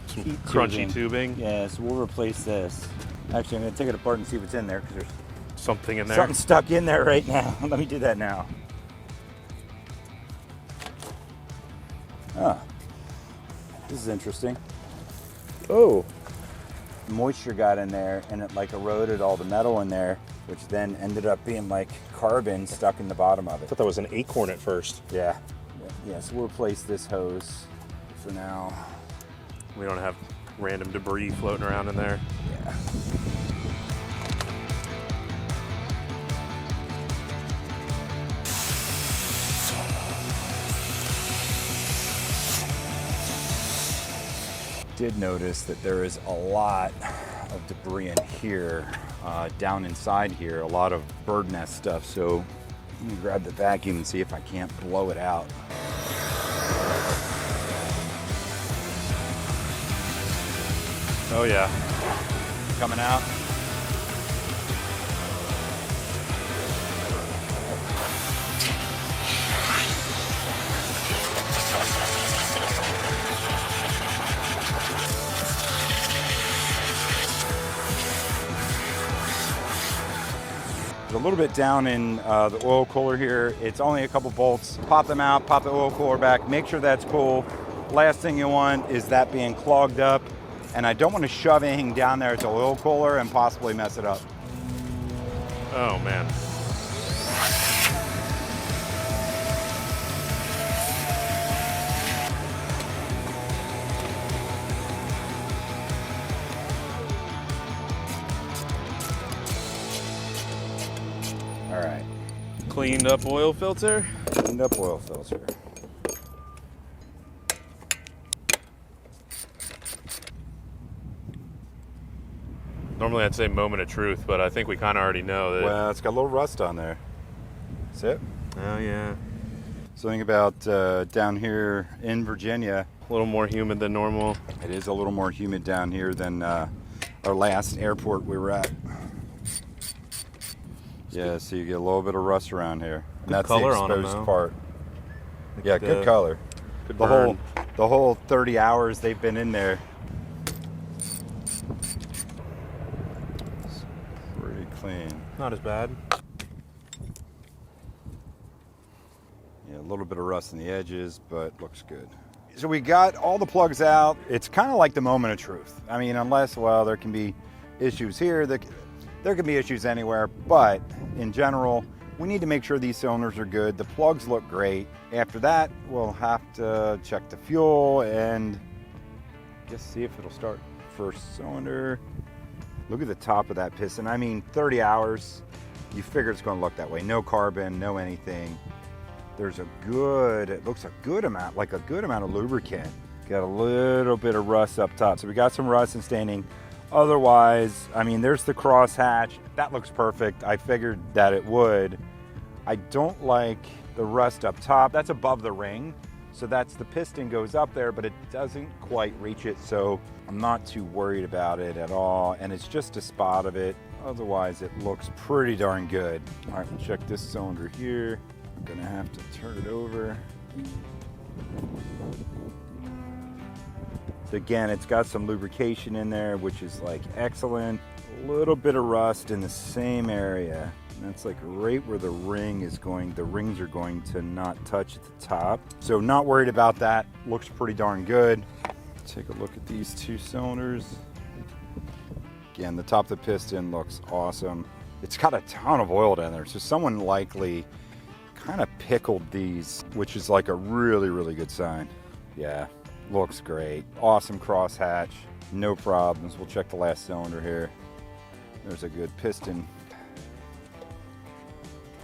Crunchy tubing. Yeah, so we'll replace this. Actually, I'm going to take it apart and see what's in there because there's Something in there. something stuck in there right now. Let me do that now. Ah, this is interesting. Oh, moisture got in there and it like eroded all the metal in there, which then ended up being like carbon stuck in the bottom of I it. thought that was an acorn at first. Yeah. Yeah, so we'll replace this hose for now. We don't have random debris floating around in there. Yeah. did notice that there is a lot of debris in here, down inside here, a lot of bird nest stuff. So let me grab the vacuum and see if I can't blow it out. Oh yeah. Coming out. A little bit down in the oil cooler here. It's only a couple bolts. Pop them out, pop the oil cooler back, make sure that's cool. Last thing you want is that being clogged up, and I don't want to shove anything down there at the oil cooler and possibly mess it up. Oh man. All right, Cleaned up oil filter. cleaned up oil filter. Normally I'd say moment of truth, but I think we kind of already know that. Well, it's got a little rust on there. That's it. Oh yeah. Something about down here in Virginia, A little more humid than normal. it is a little more humid down here than our last airport we were at. Yeah, so you get a little bit of rust around here. And Good that's color the on 'em, exposed though. part. Yeah, good color. Good The burn. whole 30 hours they've been in there. It's pretty clean. Not as bad. Yeah, a little bit of rust in the edges, but looks good. So we got all the plugs out. It's kind of like the moment of truth. I mean, unless, well, there can be issues here. There can be issues anywhere, but in general, we need to make sure these cylinders are good. The plugs look great. After that, we'll have to check the fuel and just see if it'll start. First cylinder. Look at the top of that piston. I mean, 30 hours, you figure it's going to look that way. No carbon, no anything. There's it looks a good amount, like a good amount of lubricant. Got a little bit of rust up top. So we got some rust and staining. Otherwise, I mean, there's the crosshatch. That looks perfect. I figured that it would. I don't like the rust up top. That's above the ring. So that's the piston goes up there, but it doesn't quite reach it. So I'm not too worried about it at all. And it's just a spot of it. Otherwise, it looks pretty darn good. All right, we'll check this cylinder here. I'm gonna have to turn it over. So again, it's got some lubrication in there, which is like excellent. A little bit of rust in the same area. And that's like right where the rings are going to not touch at the top. So not worried about that. Looks pretty darn good. Take a look at these two cylinders. Again, the top of the piston looks awesome. It's got a ton of oil down there. So someone likely kind of pickled these, which is like a really, really good sign. Yeah. Looks great. Awesome crosshatch. No problems. We'll check the last cylinder here. There's a good piston.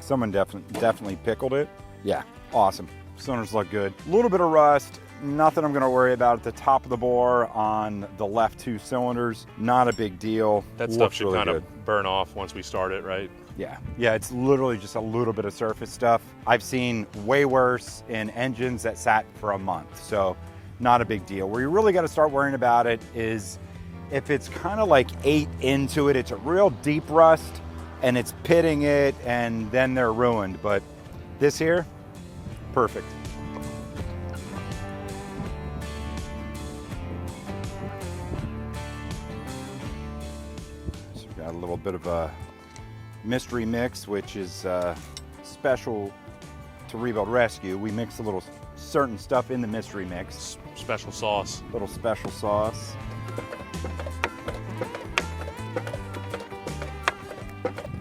Someone definitely pickled it. Yeah, awesome. Cylinders look good. A little bit of rust. Nothing I'm going to worry about at the top of the bore on the left two cylinders. Not a big deal. That stuff should kind of burn off once we start it, right? Yeah, it's literally just a little bit of surface stuff. I've seen way worse in engines that sat for a month. So not a big deal. Where you really got to start worrying about it is if it's kind of like ate into it, it's a real deep rust and it's pitting it and then they're ruined. But this here, perfect. So we've got a little bit of a mystery mix, which is special to Rebuild Rescue. We mix a little certain stuff in the mystery mix. Special sauce. Little special sauce.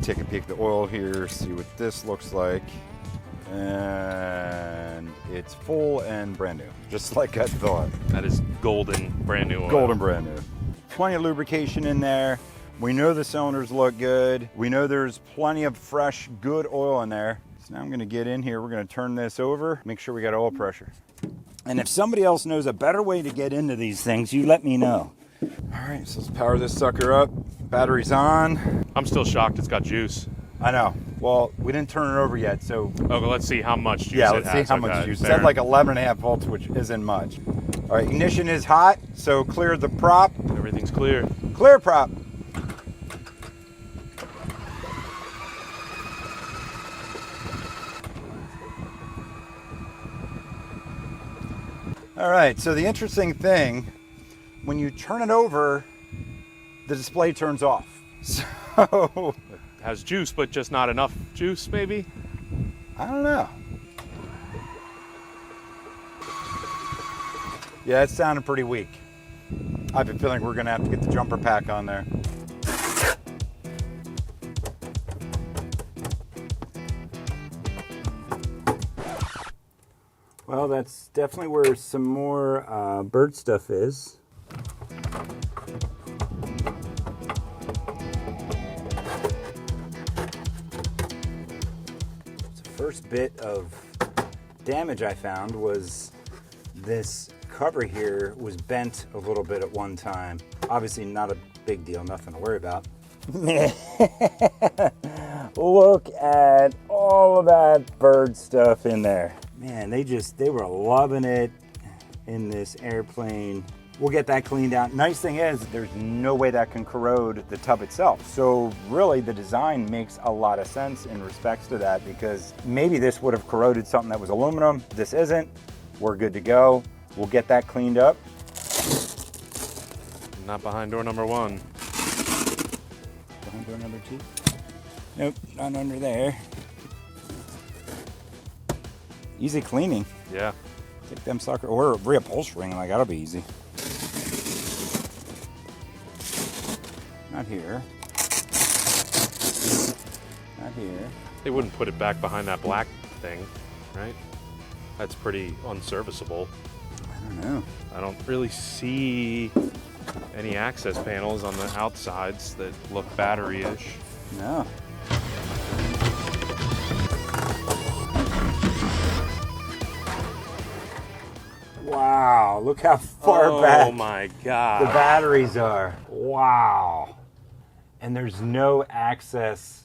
Take a peek at the oil here, see what this looks like. And it's full and brand new, just like I thought. That is golden, brand new oil. Golden brand new. Plenty of lubrication in there. We know the cylinders look good. We know there's plenty of fresh, good oil in there. So now I'm gonna get in here, we're gonna turn this over, make sure we got oil pressure. And if somebody else knows a better way to get into these things, you let me know. All right, so let's power this sucker up. Battery's on. I'm still shocked it's got juice. I know. Well, we didn't turn it over yet, so... Okay, let's see how much juice yeah, it let's has. see how much Okay, juice. It's fair. at like 11.5 volts, which isn't much. All right, ignition is hot, so clear the prop. Everything's clear. Clear prop. All right, so the interesting thing, when you turn it over, the display turns off. So, It has juice, but just not enough juice, maybe? I don't know. Yeah, it sounded pretty weak. I have a feeling we're gonna have to get the jumper pack on there. Well, that's definitely where some more bird stuff is. The first bit of damage I found was this cover here was bent a little bit at one time. Obviously not a big deal, nothing to worry about. Look at all of that bird stuff in there. Man, they were loving it in this airplane. We'll get that cleaned out. Nice thing is there's no way that can corrode the tub itself. So really the design makes a lot of sense in respects to that, because maybe this would have corroded something that was aluminum. This isn't. We're good to go. We'll get that cleaned up. Not behind door number 1. Behind door number 2? Nope, not under there. Easy cleaning. Yeah. Take them sucker, or reupholstering, like that'll be easy. Not here. Not here. They wouldn't put it back behind that black thing, right? That's pretty unserviceable. I don't know. I don't really see any access panels on the outsides that look battery-ish. No. Wow, look how far back Oh my the god. batteries are. Wow. And there's no access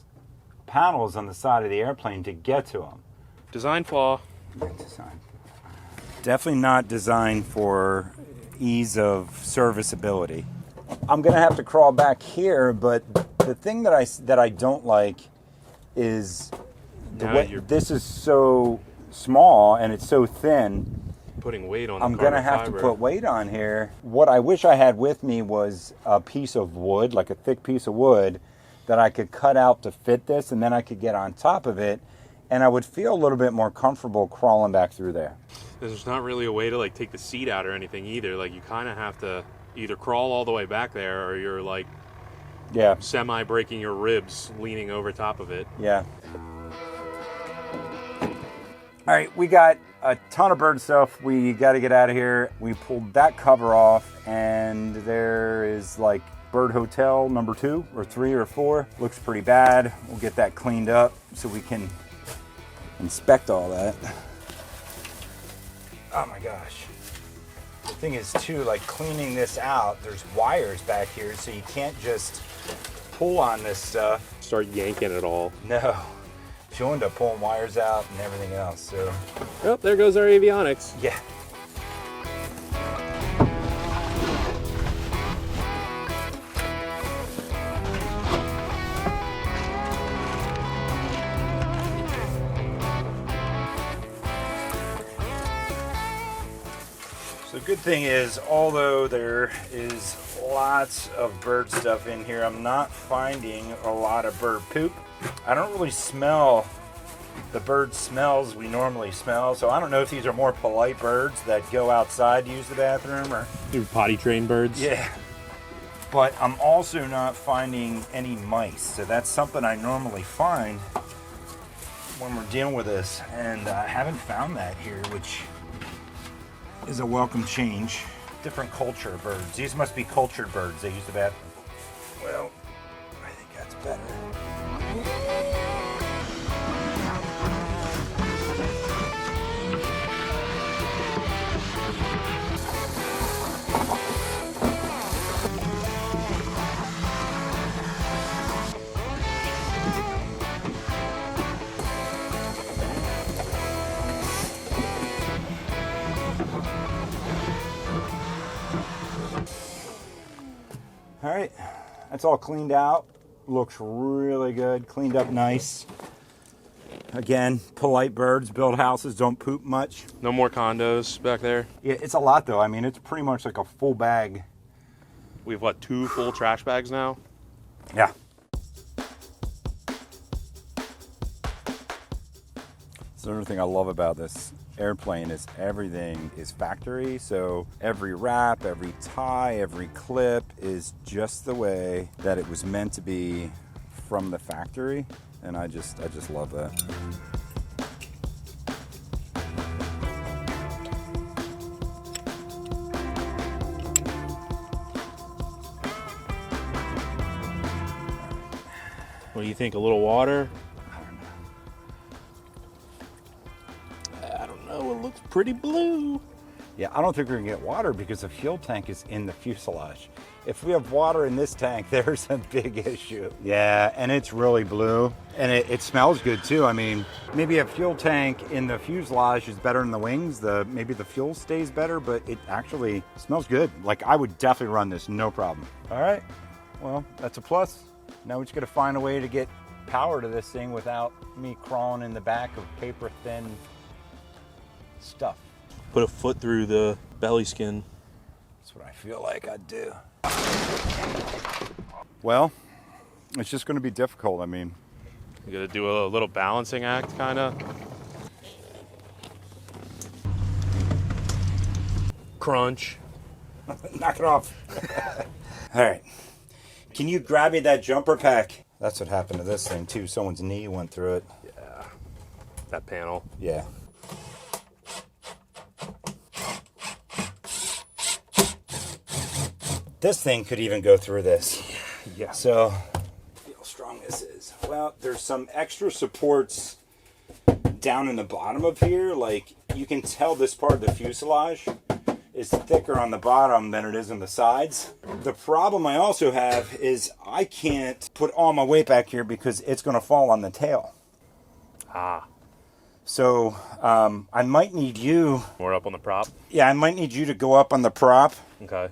panels on the side of the airplane to get to them. Design flaw. Definitely not designed for ease of serviceability. I'm gonna have to crawl back here, but the thing that I don't like is the Now way you're- this is so small and it's so thin. Putting weight on the I'm gonna carbon have fiber. to put weight on here. What I wish I had with me was a piece of wood, like a thick piece of wood, that I could cut out to fit this, and then I could get on top of it, and I would feel a little bit more comfortable crawling back through there. There's not really a way to like take the seat out or anything either. Like you kind of have to either crawl all the way back there, or you're like Yeah, semi breaking your ribs leaning over top of it. yeah. All right, we got a ton of bird stuff. We got to get out of here. We pulled that cover off, and there is like bird hotel number 2 or 3 or 4. Looks pretty bad. We'll get that cleaned up so we can inspect all that. Oh my gosh. The thing is too, like cleaning this out, there's wires back here, so you can't just pull on this stuff. Start yanking it all. No. She'll end up pulling wires out and everything else, so Oh, there goes our avionics. yeah. So the good thing is, although there is lots of bird stuff in here, I'm not finding a lot of bird poop. I don't really smell the bird smells we normally smell, so I don't know if these are more polite birds that go outside to use the bathroom or... You're potty trained birds. Yeah. But I'm also not finding any mice, so that's something I normally find when we're dealing with this, and I haven't found that here, which is a welcome change. Different culture of birds. These must be cultured birds. They use the bathroom. Well, I think that's better. All right, that's all cleaned out. Looks really good, cleaned up nice. Again, polite birds build houses, don't poop much. No more condos back there. Yeah, it's a lot though. I mean, it's pretty much like a full bag. We have, what, 2 full trash bags now? Yeah. So another thing I love about this airplane is everything is factory. So every wrap, every tie, every clip is just the way that it was meant to be from the factory. And I just love that. What do you think? A little water? I don't know. It looks pretty blue. Yeah, I don't think we're gonna get water because the fuel tank is in the fuselage. If we have water in this tank, there's a big issue. Yeah, and it's really blue. And it smells good too. I mean, maybe a fuel tank in the fuselage is better than the wings. Maybe the fuel stays better, but it actually smells good. Like, I would definitely run this, no problem. All right, well, that's a plus. Now we just gotta find a way to get power to this thing without me crawling in the back of paper thin stuff. Put a foot through the belly skin. That's what I feel like I'd do. Well, it's just going to be difficult. I mean, You gotta do a little balancing act, kind of. Crunch. knock it off. All right. Can you grab me that jumper pack? That's what happened to this thing, too. Someone's knee went through it. Yeah. That panel. Yeah. This thing could even go through this. Yeah. So, see how strong this is. Well, there's some extra supports down in the bottom of here. Like, you can tell this part of the fuselage is thicker on the bottom than it is on the sides. The problem I also have is I can't put all my weight back here because it's going to fall on the tail. Ah. So, I might need you... More up on the prop? Yeah, I might need you to go up on the prop. Okay.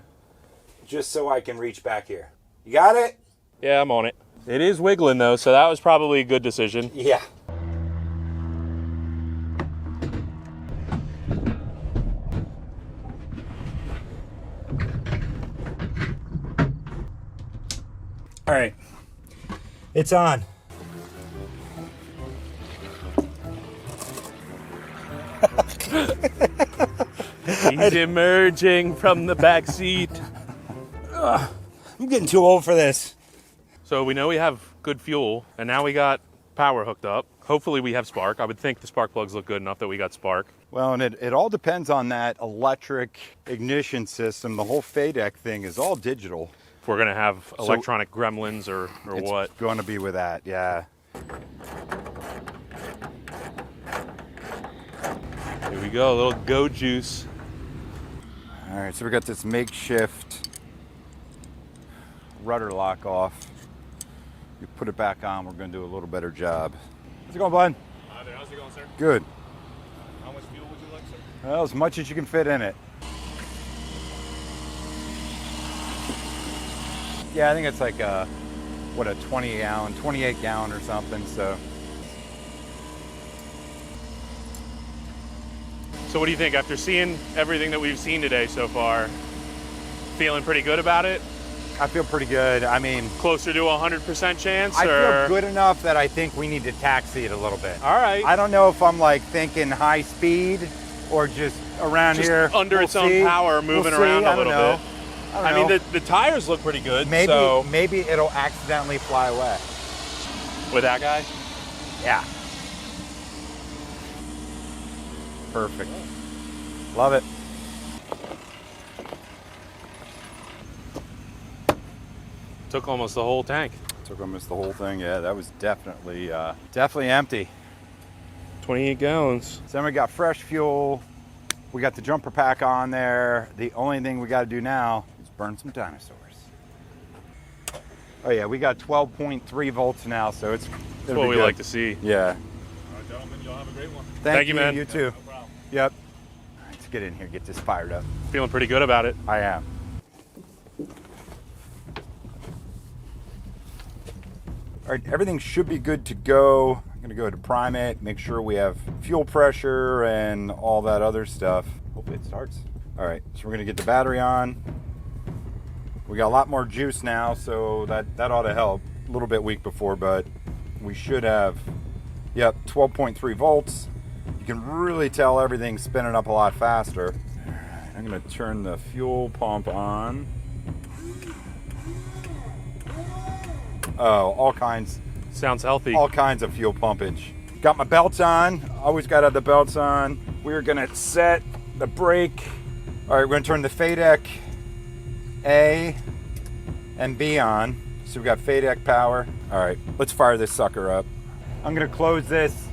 Just so I can reach back here. You got it? Yeah, I'm on it. It is wiggling, though, so that was probably a good decision. Yeah. All right. It's on. He's emerging from the back seat. I'm getting too old for this. So we know we have good fuel, and now we got power hooked up. Hopefully we have spark. I would think the spark plugs look good enough that we got spark. Well, and it all depends on that electric ignition system. The whole FADEC thing is all digital. If we're gonna have electronic gremlins or It's what. going to be with that, yeah. Here we go, a little go juice. All right, so we got this makeshift rudder lock off. You put it back on, we're going to do a little better job. How's it going, bud? Hi there, how's it going, sir? Good. How much fuel would you like, sir? Well, as much as you can fit in it. Yeah, I think it's like a 28 gallon or something, so. So what do you think after seeing everything that we've seen today so far? Feeling pretty good about it? I feel pretty good. I mean, Closer to 100% chance? I or? feel good enough that I think we need to taxi it a little bit. All right. I don't know if I'm like thinking high speed or just around Just here. under We'll its own see. power, moving We'll around see. a I don't little know. bit. I I don't mean, know. the tires look pretty good. Maybe so maybe it'll accidentally fly away. with that guy? Yeah. Perfect. Love it. Took almost the whole tank. Took almost the whole thing. Yeah, that was definitely empty. 28 gallons. So then we got fresh fuel. We got the jumper pack on there. The only thing we got to do now is burn some dinosaurs. Oh yeah, we got 12.3 volts now, so it's That's what we like to see. Yeah. All right, gentlemen, y'all have a great one. Thank you, man. You too. No problem. Yep. All right, let's get in here, get this fired up. Feeling pretty good about it. I am. All right, everything should be good to go. I'm gonna go ahead and prime it, make sure we have fuel pressure and all that other stuff. Hopefully it starts. All right, so we're gonna get the battery on. We got a lot more juice now, so that ought to help. A little bit weak before, but we should have, yep, 12.3 volts. You can really tell everything's spinning up a lot faster. All right, I'm gonna turn the fuel pump on. Oh, all kinds. Sounds healthy. All kinds of fuel pumpage. Got my belts on. Always got to have the belts on. We're gonna set the brake. All right, we're gonna turn the FADEC A and B on. So we got FADEC power. All right, let's fire this sucker up. I'm gonna close this.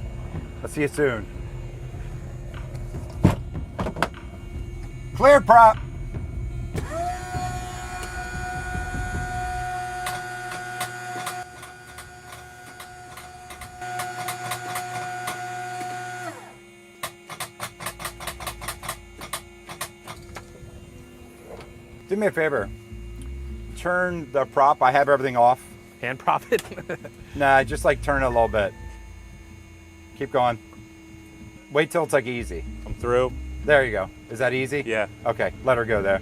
I'll see you soon. Clear prop. Do me a favor. Turn the prop. I have everything off. Hand prop it. Nah, just like turn it a little bit. Keep going. Wait till it's like easy. I'm through. There you go. Is that easy? Yeah. Okay, let her go there.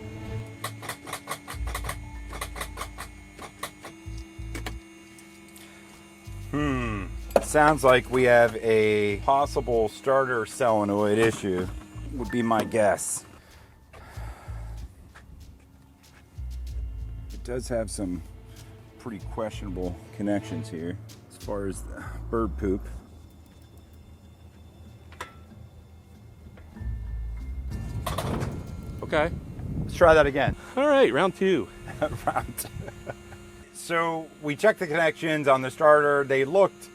Sounds like we have a possible starter solenoid issue, would be my guess. It does have some pretty questionable connections here as far as the bird poop. Okay. Let's try that again. All right, round two. Round. So we checked the connections on the starter. They looked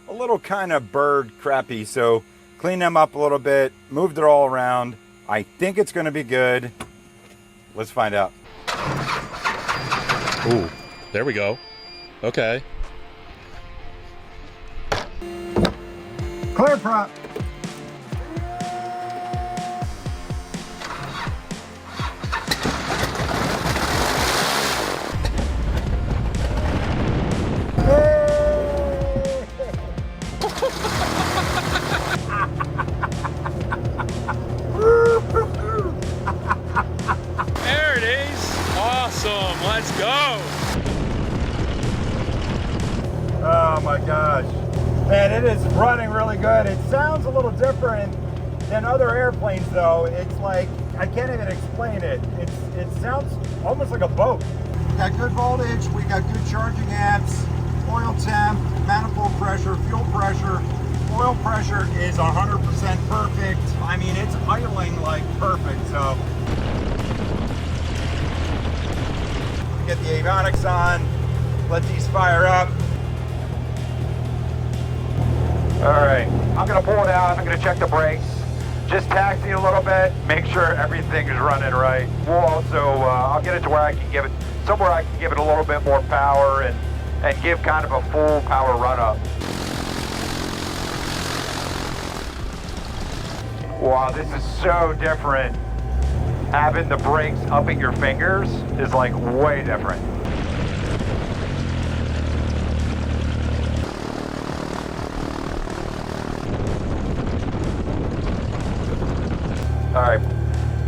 a little kind of bird crappy. So clean them up a little bit, moved it all around. I think it's going to be good. Let's find out. Ooh, there we go. Okay. Clear prop. There it is. Awesome. Let's go. Oh my gosh. Man, it is running really good. It sounds a little different than other airplanes though. It's like, I can't even explain it. It sounds almost like a boat. We got good voltage, we got good charging amps, oil temp, manifold pressure, fuel pressure. Oil pressure is 100% perfect. I mean, it's idling like perfect, so. Get the avionics on, let these fire up. All right, I'm gonna pull it out, I'm gonna check the brakes. Just taxi a little bit, make sure everything is running right. We'll also, I'll get it to where I can give it, somewhere I can give it a little bit more power and give kind of a full power run up. Wow, this is so different. Having the brakes up at your fingers is like way different. All right,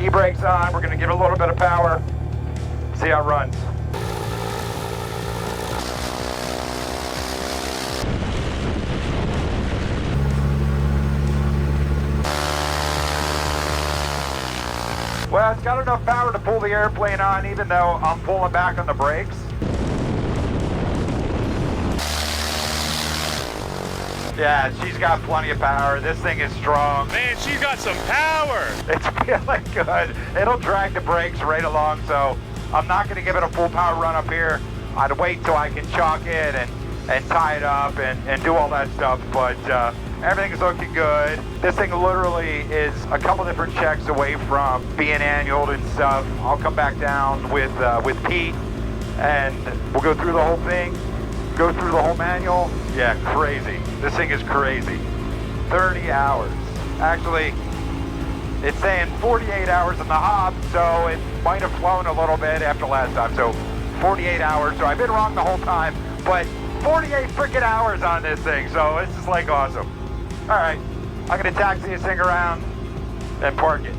e-brake's on. We're gonna give it a little bit of power. See how it runs. Well, it's got enough power to pull the airplane on even though I'm pulling back on the brakes. Yeah, she's got plenty of power. This thing is strong. Man, she's got some power. It's feeling good. It'll drag the brakes right along, so I'm not going to give it a full power run up here. I'd wait till I can chalk it and tie it up and do all that stuff, but everything is looking good. This thing literally is a couple different checks away from being annualed and stuff. I'll come back down with Pete and we'll go through the whole thing, go through the whole manual. Yeah, crazy. This thing is crazy. 30 hours. Actually, it's saying 48 hours in the hop, so it might have flown a little bit after last time. So 48 hours. So I've been wrong the whole time, but 48 freaking hours on this thing, so this is like awesome. All right, I'm gonna taxi this thing around and park it.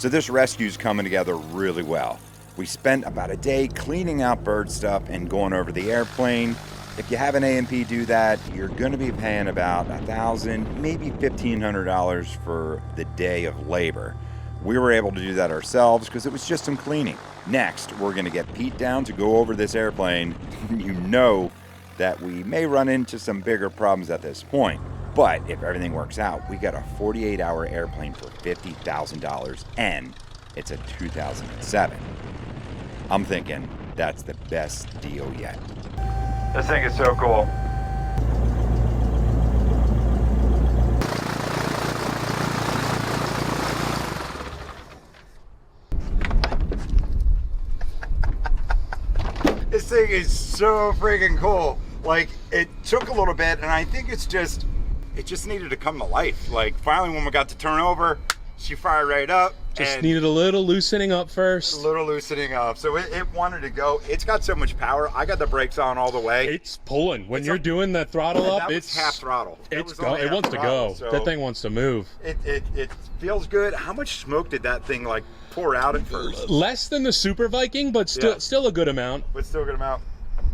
So this rescue's coming together really well. We spent about a day cleaning out bird stuff and going over the airplane. If you have an A&P do that, you're gonna be paying about $1,000, maybe $1,500 for the day of labor. We were able to do that ourselves because it was just some cleaning. Next, we're gonna get Pete down to go over this airplane. You know that we may run into some bigger problems at this point. But if everything works out, we got a 48-hour airplane for $50,000, and it's a 2007. I'm thinking that's the best deal yet. This thing is so cool. This thing is so freaking cool. Like, it took a little bit, and I think it just needed to come to life. Like, finally when we got to turn over, she fired right up. Just needed a little loosening up first. A little loosening up. So it wanted to go. It's got so much power. I got the brakes on all the way. It's pulling. When you're doing the throttle up, it's half throttle. It wants to go. So that thing wants to move. It feels good. How much smoke did that thing like pour out at first? Less than the Super Viking, but still a good amount. But still a good amount.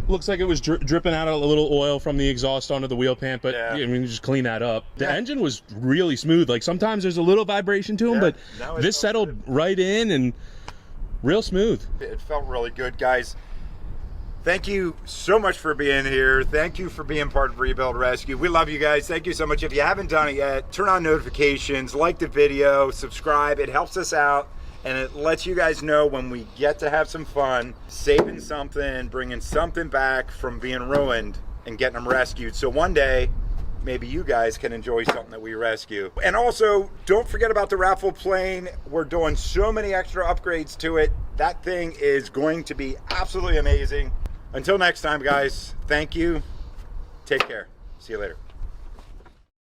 Looks like it was dripping out a little oil from the exhaust onto the wheel pant, but I mean, just clean that up. The engine was really smooth. Like sometimes there's a little vibration to them, but this settled right in and real smooth. It felt really good, guys. Thank you so much for being here. Thank you for being part of Rebuild Rescue. We love you guys. Thank you so much. If you haven't done it yet, turn on notifications, like the video, subscribe. It helps us out. And it lets you guys know when we get to have some fun, saving something, bringing something back from being ruined and getting them rescued. So one day, maybe you guys can enjoy something that we rescue. And also, don't forget about the raffle plane. We're doing so many extra upgrades to it. That thing is going to be absolutely amazing. Until next time, guys, thank you. Take care. See you later.